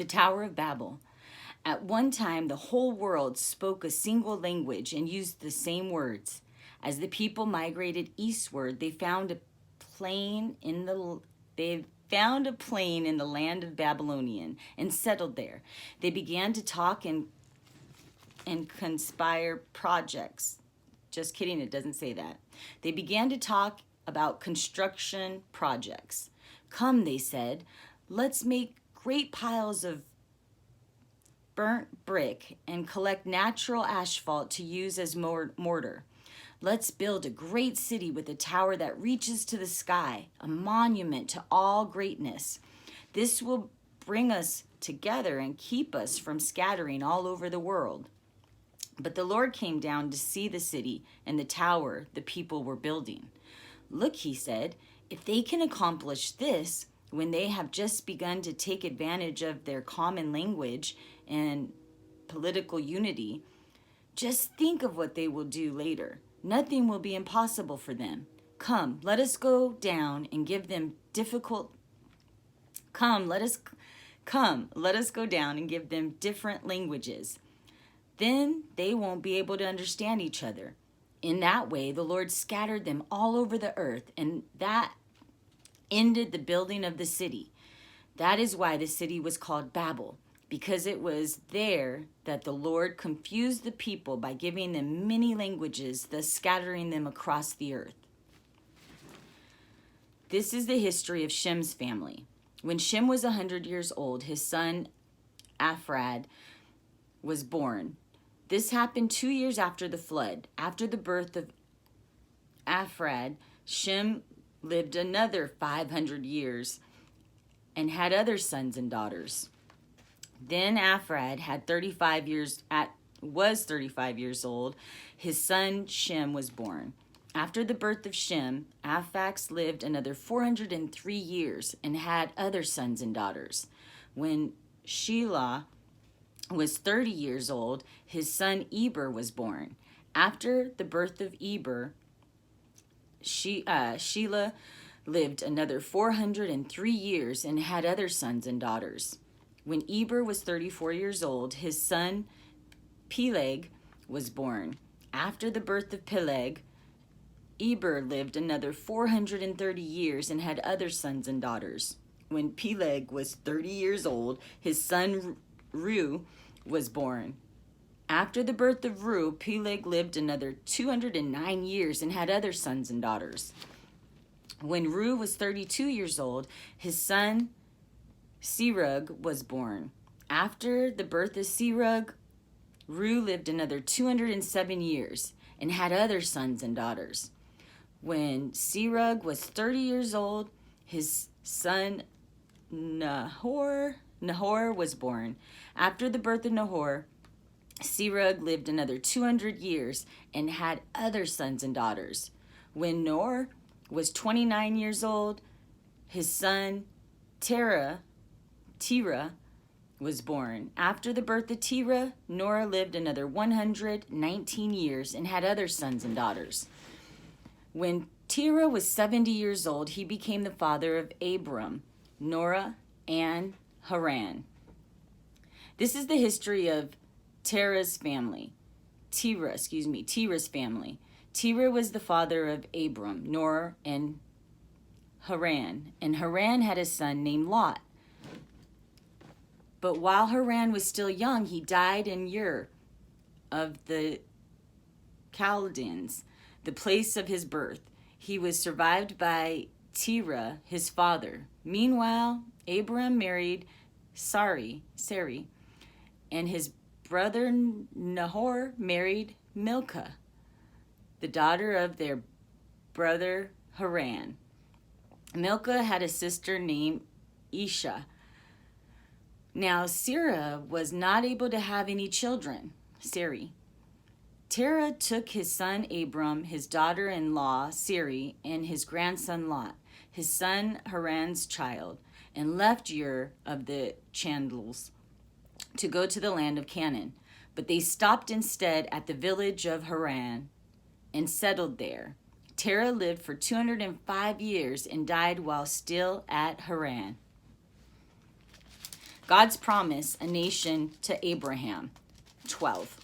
The Tower of Babel. At one time, the whole world spoke a single language and used the same words. As the people migrated eastward, they found a plain in the land of Babylonian and settled there. They began to talk and conspire projects. Just kidding, it doesn't say that. They began to talk about construction projects. Come, they said, let's make great piles of burnt brick and collect natural asphalt to use as mortar. Let's build a great city with a tower that reaches to the sky, a monument to all greatness. This will bring us together and keep us from scattering all over the world. But the Lord came down to see the city and the tower the people were building. Look, he said, if they can accomplish this when they have just begun to take advantage of their common language and political unity, just think of what they will do later. Nothing will be impossible for them. Come, let us go down and give them let us go down and give them different languages. Then they won't be able to understand each other. In that way, the Lord scattered them all over the earth, and that ended the building of the city. That is why the city was called Babel, because it was there that the Lord confused the people by giving them many languages, thus scattering them across the earth. This is the history of Shem's family. When Shem was 100 years old, his son Afrad was born. This happened 2 years after the flood. After the birth of Afrad, Shem lived another 500 years and had other sons and daughters. Then Afrad was 35 years old. His son Shem was born. After the birth of Shem, Aphax lived another 403 years and had other sons and daughters. When Shelah was 30 years old, his son Eber was born. After the birth of Eber, Shelah lived another 403 years and had other sons and daughters. When Eber was 34 years old, his son Peleg was born. After the birth of Peleg, Eber lived another 430 years and had other sons and daughters. When Peleg was 30 years old, his son Reu was born. After the birth of Reu, Peleg lived another 209 years and had other sons and daughters. When Reu was 32 years old, his son Serug was born. After the birth of Serug, Reu lived another 207 years and had other sons and daughters. When Serug was 30 years old, his son Nahor was born. After the birth of Nahor, Serug lived another 200 years and had other sons and daughters. When Nor was 29 years old, his son Terah was born. After the birth of Terah, Nor lived another 119 years and had other sons and daughters. When Terah was 70 years old, he became the father of Abram, Norah, and Haran. This is the history of Terah's family. Terah's family. Terah was the father of Abram, Nor, and Haran. And Haran had a son named Lot. But while Haran was still young, he died in Ur of the Chaldeans, the place of his birth. He was survived by Terah, his father. Meanwhile, Abram married Sarai, and his brother Nahor married Milcah, the daughter of their brother Haran. Milcah had a sister named Isha. Now Sarah was not able to have any children. Terah took his son Abram, his daughter-in-law Sarai, and his grandson Lot, his son Haran's child, and left Ur of the Chaldeans to go to the land of Canaan. But they stopped instead at the village of Haran and settled there. Terah lived for 205 years and died while still at Haran. God's promise, a nation to Abraham. 12.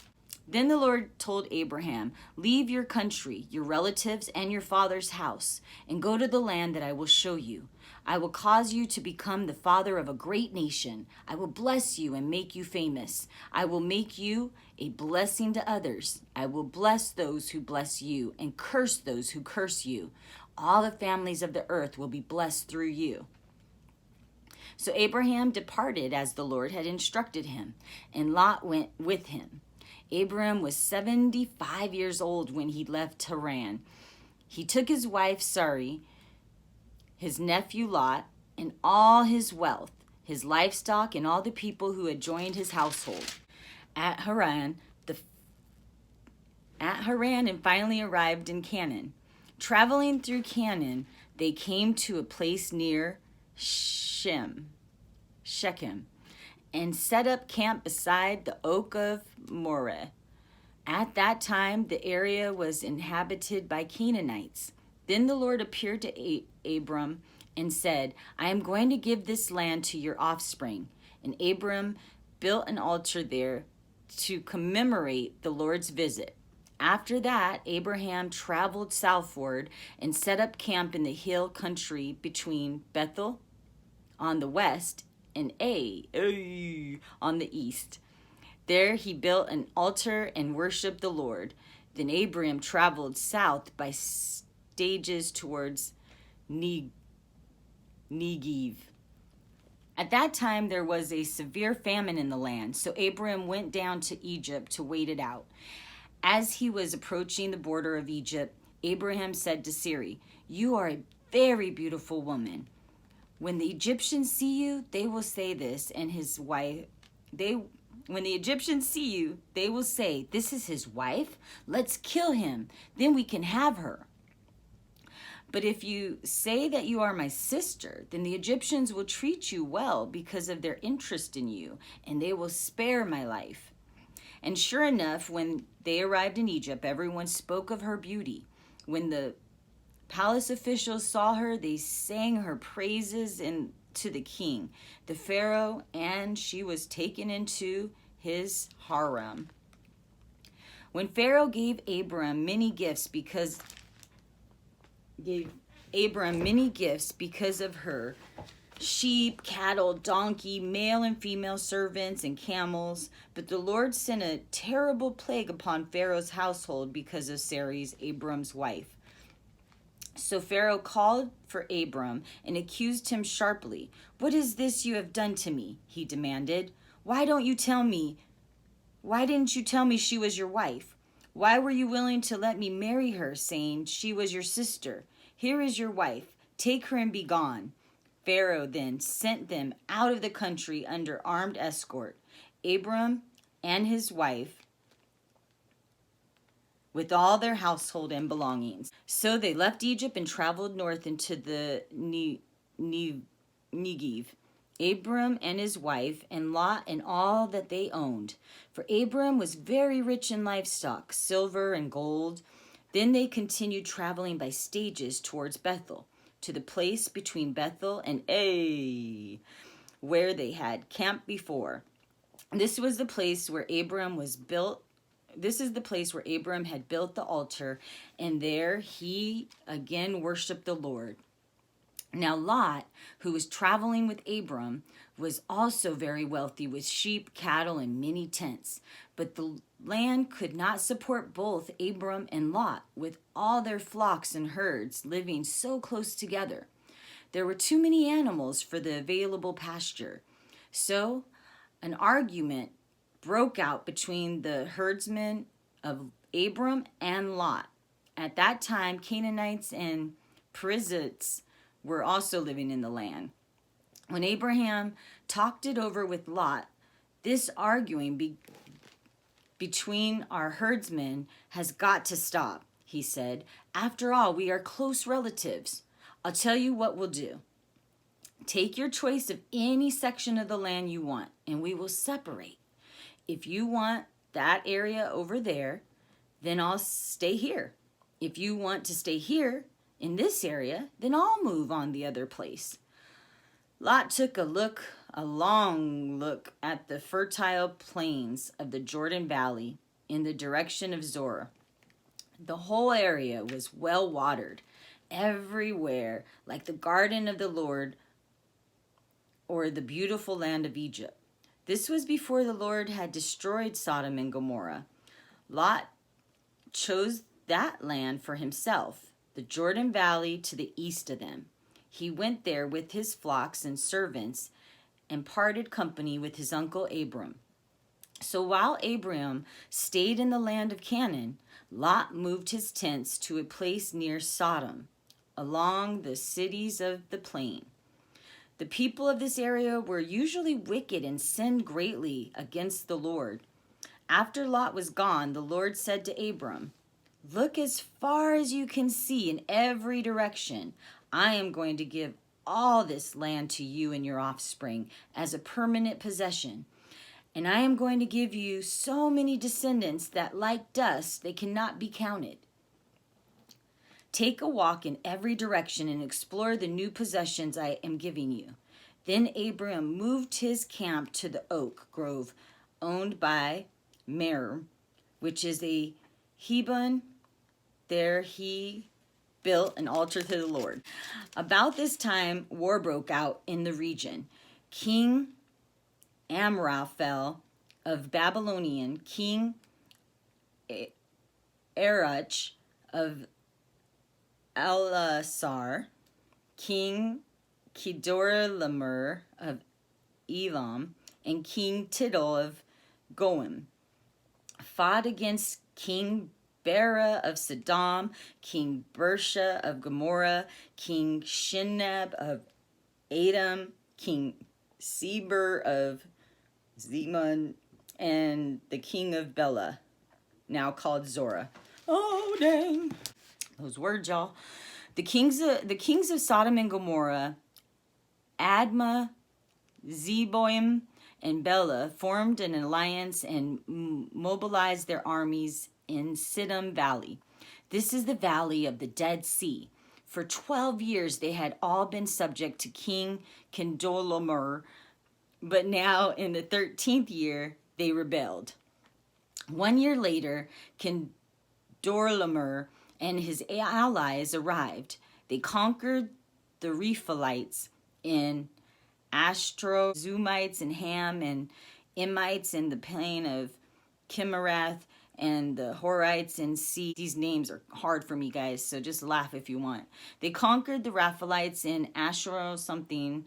Then the Lord told Abraham, leave your country, your relatives, and your father's house, and go to the land that I will show you. I will cause you to become the father of a great nation. I will bless you and make you famous. I will make you a blessing to others. I will bless those who bless you and curse those who curse you. All the families of the earth will be blessed through you. So Abraham departed as the Lord had instructed him, and Lot went with him. Abram was 75 years old when he left Haran. He took his wife Sarai, his nephew Lot, and all his wealth, his livestock, and all the people who had joined his household at Haran, and finally arrived in Canaan. Traveling through Canaan, they came to a place near Shechem, and set up camp beside the oak of Moreh. At that time, the area was inhabited by Canaanites. Then the Lord appeared to Abram and said, I am going to give this land to your offspring. And Abram built an altar there to commemorate the Lord's visit. After that, Abraham traveled southward and set up camp in the hill country between Bethel on the west and Ai on the east. There he built an altar and worshiped the Lord. Then Abraham traveled south by stages towards Negev. At that time there was a severe famine in the land, so Abraham went down to Egypt to wait it out. As he was approaching the border of Egypt, Abraham said to Sarai, you are a very beautiful woman. When the Egyptians see you, they will say this, and his wife, when the Egyptians see you, they will say, this is his wife? Let's kill him, then we can have her. But if you say that you are my sister, then the Egyptians will treat you well because of their interest in you, and they will spare my life. And sure enough, when they arrived in Egypt, everyone spoke of her beauty. When the palace officials saw her, they sang her praises to the king, the Pharaoh, and she was taken into his harem. When Pharaoh gave Abram many gifts because of her, sheep, cattle, donkey, male and female servants, and camels. But the Lord sent a terrible plague upon Pharaoh's household because of Sarai, Abram's wife. So Pharaoh called for Abram and accused him sharply. What is this you have done to me? He demanded. Why didn't you tell me she was your wife? Why were you willing to let me marry her, saying she was your sister? Here is your wife. Take her and be gone. Pharaoh then sent them out of the country under armed escort, Abram and his wife, with all their household and belongings. So they left Egypt and traveled north into the Negev, Abram and his wife, and Lot and all that they owned. For Abram was very rich in livestock, silver and gold. Then they continued traveling by stages towards Bethel, to the place between Bethel and Ai, where they had camped before. This was the place where Abram was built. This is the place where Abram had built the altar, and there he again worshiped the Lord. Now Lot, who was traveling with Abram, was also very wealthy with sheep, cattle, and many tents. But the land could not support both Abram and Lot, with all their flocks and herds living so close together. There were too many animals for the available pasture. So an argument broke out between the herdsmen of Abram and Lot. At that time, Canaanites and Perizzites were also living in the land. When Abraham talked it over with Lot, this arguing between our herdsmen has got to stop, he said. After all, we are close relatives. I'll tell you what we'll do. Take your choice of any section of the land you want, and we will separate. If you want that area over there, then I'll stay here. If you want to stay here in this area, then I'll move on the other place. Lot took a look a long look at the fertile plains of the Jordan Valley in the direction of Zorah. The whole area was well watered everywhere, like the garden of the Lord or the beautiful land of Egypt. This was before the Lord had destroyed Sodom and Gomorrah. Lot chose that land for himself, the Jordan Valley to the east of them. He went there with his flocks and servants and parted company with his uncle Abram. So while Abram stayed in the land of Canaan, Lot moved his tents to a place near Sodom, along the cities of the plain. The people of this area were usually wicked and sinned greatly against the Lord. After Lot was gone, the Lord said to Abram, "Look as far as you can see in every direction. I am going to give all this land to you and your offspring as a permanent possession. And I am going to give you so many descendants that, like dust, they cannot be counted. Take a walk in every direction and explore the new possessions I am giving you." Then Abram moved his camp to the oak grove owned by Mer, which is a Hebron. There he built an altar to the Lord. About this time, war broke out in the region. King Amraphel of Babylonian, King Arach of Elasar, King Kedorlaomer of Elam, and King Tidal of Goim fought against King Bera of Sodom, King Bersha of Gomorrah, King Shinab of Adam, King Seber of Zemun, and the king of Bela, now called Zorah. Oh, dang. Those words, y'all. The kings of Sodom and Gomorrah, Admah, Zeboim, and Bela formed an alliance and mobilized their armies in Siddim Valley. This is the valley of the Dead Sea. For 12 years, they had all been subject to King Kedorlaomer, but now in the 13th year, they rebelled. 1 year later, Kedorlaomer and his allies arrived. They conquered the Rephaites in Ashtrozumites and Ham and Emites in the plain of Kimmerath and the Horites in sea. These names are hard for me, guys, so just laugh if you want. They conquered the Rephaites in Ashro something,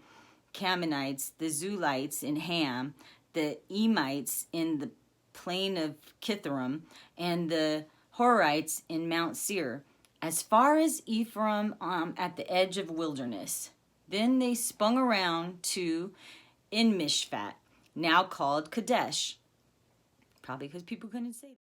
Canaanites, the Zulites in Ham, the Emites in the plain of Kithram, and the Horites in Mount Seir, as far as Ephraim at the edge of wilderness. Then they spun around to En Mishpat, now called Kadesh. Probably because people couldn't say that.